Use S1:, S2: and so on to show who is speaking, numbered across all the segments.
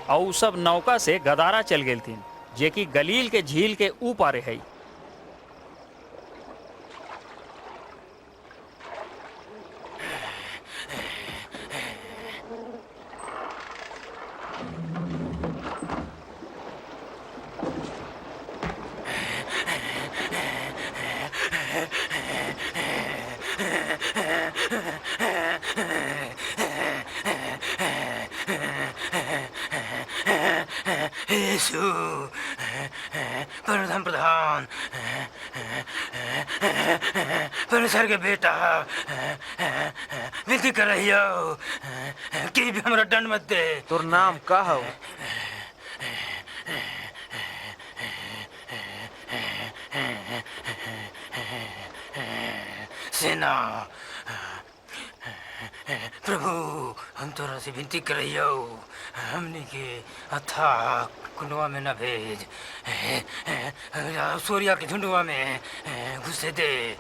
S1: और उ सब नौका से गदारा चल गेल थीन, जे कि गलील के झील के ऊपर है।
S2: यीशु, परम प्रधान, परमेश्वर के बेटा, विनती कर रही हो कि भी हमरा दंड मत दे।
S3: तोर नाम का हो?
S2: सेना। प्रभु, हम तोरा से विनती कर रही हो, हमने के अथाह कुंडवा में न भेज, सूर्या के झुंडवा में घुसे दे।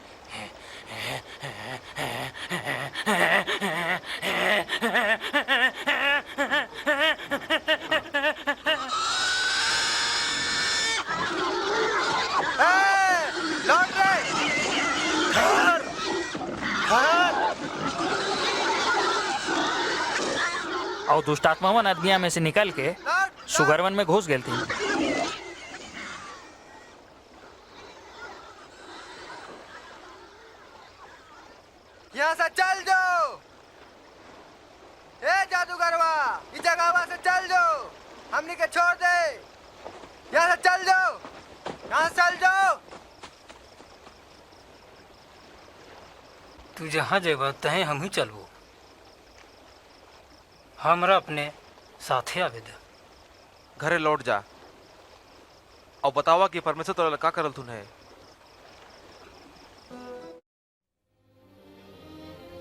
S3: लौट रहे।
S1: और दुष्टात्मावन आदमिया में से निकल के सुगरवन में घुस गई थी।
S3: यहाँ से चल जाओ। ए जादूगरवा, इस जगह से चल जाओ, हमनी के छोड़ दे। यहाँ से चल जाओ, यहाँ से चल जाओ।
S2: तू जहाँ जेब तहें हम ही चलबो, हमरा अपने साथे आवे दे।
S4: घरे लौट जा और बतावा कि परमेश्वर तोरा का करल तूने।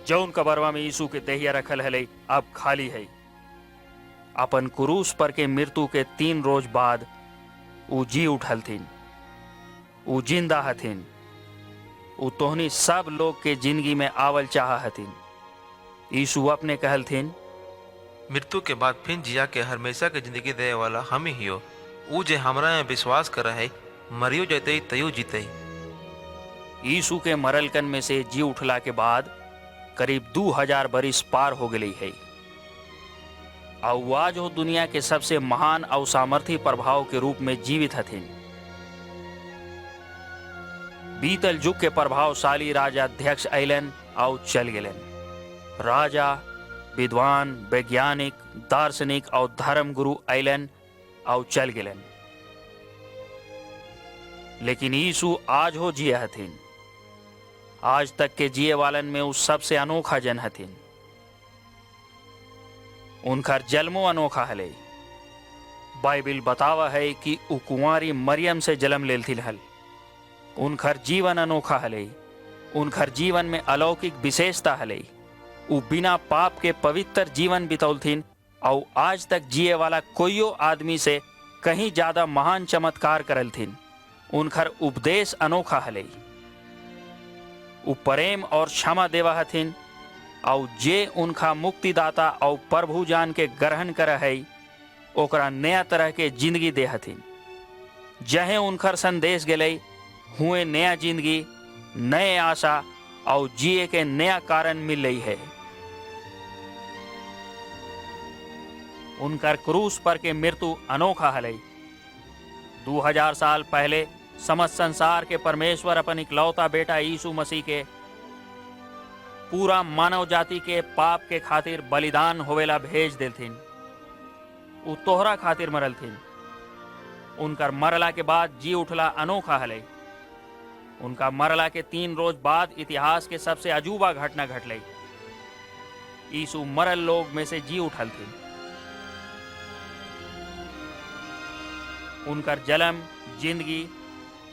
S1: जौन कबरवा में यीशु के देहिया रखल है अब खाली है। अपन क्रूस पर के मृत्यु के 3 रोज बाद उ जी उठल थीन, उ जिंदा हथिन। उ तोहनी सब लोग के जिंदगी में आवल चाह हथिन। यीशु अपने कहल थीन,
S4: मृत्यु के बाद फिर जिया के हमेशा के जिंदगी दे वाला हम ही हो। ऊ जे हमरा में विश्वास कर है, मरियो जते तयो जीते।
S1: यीशु के मरलकन में से जी उठला के बाद करीब 2000 बरिस पार हो गई है। और आज हो दुनिया के सबसे महान और सामर्थी प्रभाव के रूप में जीवित हथिन। बीतल युग के प्रभावशाली राजा अध्यक्ष अलन और चल गेलन। राजा, विद्वान, वैज्ञानिक, दार्शनिक और धर्म गुरु अलन और चल गेलन। लेकिन यीशु आज हो जिए हथिन। आज तक के जिए वालन में उस सबसे अनोखा जन हथिन। उनकर जन्मो अनोखा हले। बाइबिल बतावा है कि उ कुंवारी मरियम से जन्म लेलथिन हल। उनकर जीवन अनोखा हले। उनकर जीवन में अलौकिक विशेषता हले। उ बिना पाप के पवित्र जीवन बितौलथिन और आज तक जिए वाला कोईयो आदमी से कहीं ज्यादा महान चमत्कार करलथिन। उनकर उपदेश अनोखा हले। उ प्रेम और क्षमा देवा हथिन और जे उनका मुक्तिदाता और प्रभु जान के ग्रहण कर है ओकरा नया तरह के जिंदगी दे हथिन। जहे उनकर संदेश गले हुए नया जिंदगी, नए आशा और जिए के नया कारण मिल रही है। उनकर क्रूस पर के मृत्यु अनोखा हले। 2000 साल पहले समस्त संसार के परमेश्वर अपन इकलौता बेटा यीशु मसीह के पूरा मानव जाति के पाप के खातिर बलिदान होवेला भेज देलथिन। उ तोहरा खातिर मरलथिन। उनकर मरला के बाद जी उठला अनोखा हले। उनका मरला के 3 रोज बाद इतिहास के सबसे अजूबा घटना घटले। यीशु मरल लोग में से जी उठल थे। उनकर जन्म, जिंदगी,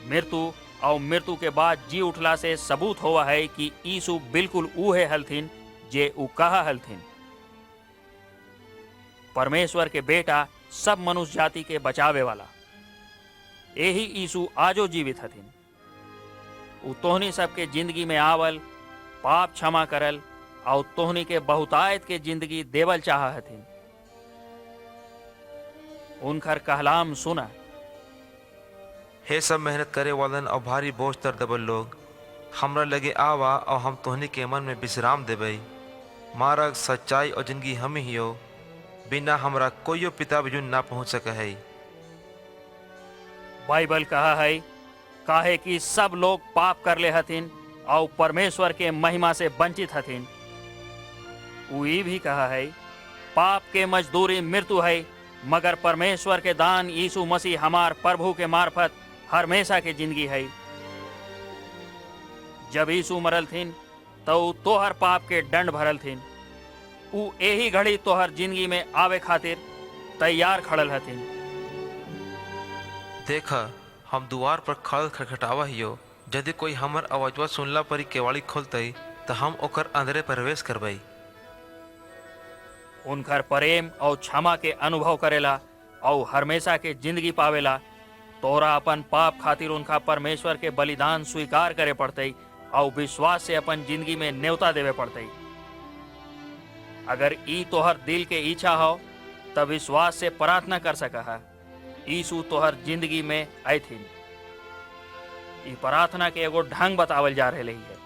S1: मृत्यु और मृत्यु के बाद जी उठला से सबूत हुआ है कि यीशु बिल्कुल उहे हलथिन जे उ कहा हलथिन। परमेश्वर के बेटा, सब मनुष्य जाति के बचावे वाला। यही यीशु आजो जीवित हथिन। उ तोहनी सबके जिंदगी में आवल, पाप क्षमा करल और तोहनी के बहुतायत के जिंदगी देवल चाह हथिन। उनकर कहलाम सुना।
S4: हे सब मेहनत करे वालन और भारी बोझ तर दबल लोग, हमरा लगे आवा और हम तोहनी के मन में विश्राम देबई। मार्ग, सच्चाई और जिंदगी हम ही हो, बिना हमरा कोई पिता बिजुन ना पहुंच सके है।
S1: बाइबल कहा है काहे कि सब लोग पाप कर ले हथिन और परमेश्वर के महिमा से वंचित हथिन। उ ई भी कहा है पाप के मजदूरी मृत्यु है, मगर परमेश्वर के दान यीशु मसीह हमार प्रभु के मार्फत हमेशा के जिंदगी है। जब यीशु मरल थिन तो तोहर पाप के दंड भरल थिन। उ यही घड़ी तोहर जिंदगी में आवे खातिर तैयार खड़ल हथिन।
S4: देखा हम द्वार पर खड़ खटखटावा हियो, यदि कोई हमर आवाजवा सुनला परी केवाड़ी खोलतई तो हम ओकर अंदरे प्रवेश करबई।
S1: उनकर प्रेम और क्षमा के अनुभव करेला और हमेशा के जिंदगी पावेला। तोरा अपन पाप खातिर उनका परमेश्वर के बलिदान स्वीकार करे पड़ते और विश्वास से अपन जिंदगी में न्योता देवे पड़ते। अगर ई तोहर दिल के इच्छा हो तब विश्वास से प्रार्थना कर सका है यीशु तोहर जिंदगी में आयथिन। ई प्रार्थना के एगो ढंग बतावल जा रहे है।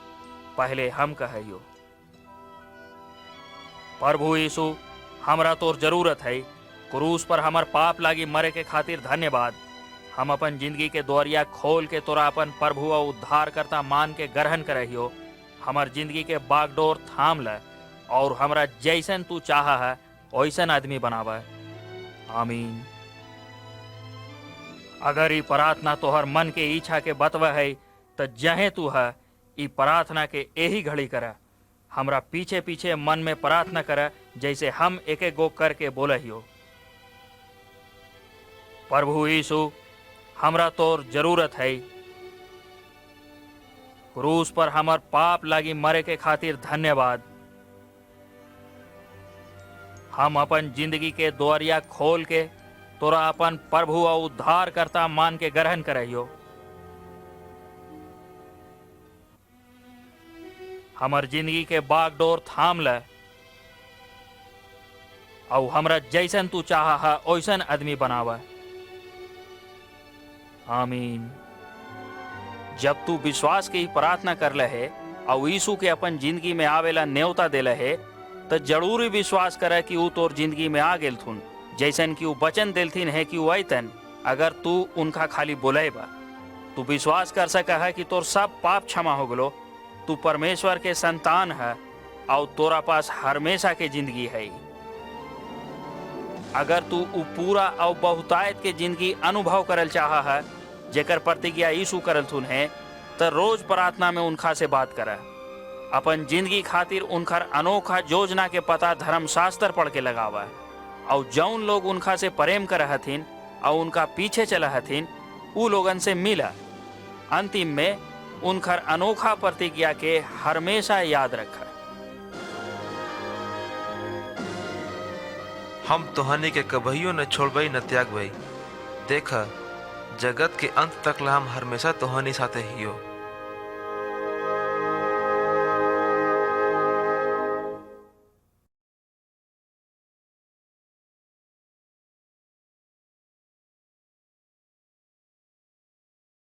S1: पहले हम कहियो, प्रभु यीशु हमरा तोर जरूरत है। क्रूस पर हमर पाप लागी मरे के खातिर धन्यवाद। हम अपन जिंदगी के द्वारिया खोल के तोरा अपन प्रभु और उद्धार करता मान के ग्रहण करहियो। हमर जिंदगी के बागडोर थाम ल और हमरा जैसन तू चाहा है वैसन आदमी बनावा। आमीन। अगर ई प्रार्थना तोहर मन के इच्छा के बतवा है तो जहे तू है ई प्रार्थना के यही घड़ी करा। हमरा पीछे पीछे मन में प्रार्थना करा जैसे हम एक एक गो करके बोलहियो। प्रभु यीशु हमरा तोर जरूरत है। क्रूस पर हमर पाप लागी मरे के खातिर धन्यवाद। हम अपन जिंदगी के द्वारिया खोल के तोरा अपन प्रभु और उद्धार करता मान के ग्रहण करहियो। हमर जिंदगी के बागडोर थाम ल और हमरा जैसन तू चाहा है वैसन आदमी बनावा। आमीन। जब तू विश्वास की प्रार्थना कर लहे और यीशु के अपन जिंदगी में आवेला न्योता दे लहे तो जरूरी विश्वास करे कि ऊ तोर जिंदगी में आ गेल थुन, जैसन कि ऊ वचन दिलथिन है कि ऊ अयतन। अगर तू उनका खाली बोलेबा तू विश्वास कर सका है कि तोर सब पाप क्षमा हो गलो। तू परमेश्वर के संतान है और तोरा पास हमेशा के जिंदगी है। अगर तू ऊ पूरा और बहुतायत के जिंदगी अनुभव करल चाहा है जेकर प्रतिज्ञा यीशु करल थुन है तो रोज प्रार्थना में उनका से बात करा। अपन जिंदगी खातिर उनकर अनोखा योजना के पता धर्मशास्त्र पढ़ के लगावा और जौन लोग उनका से प्रेम कर हथिन और उनका पीछे चला हथिन ऊ लोगन से मिला। अंतिम में उनकर अनोखा प्रतिज्ञा के हमेशा याद रखा।
S4: हम तोहनी के कबहियो न छोड़बई न त्यागबई। देखा जगत के अंत तक ला हम हमेशा तोहनी साथे हियो।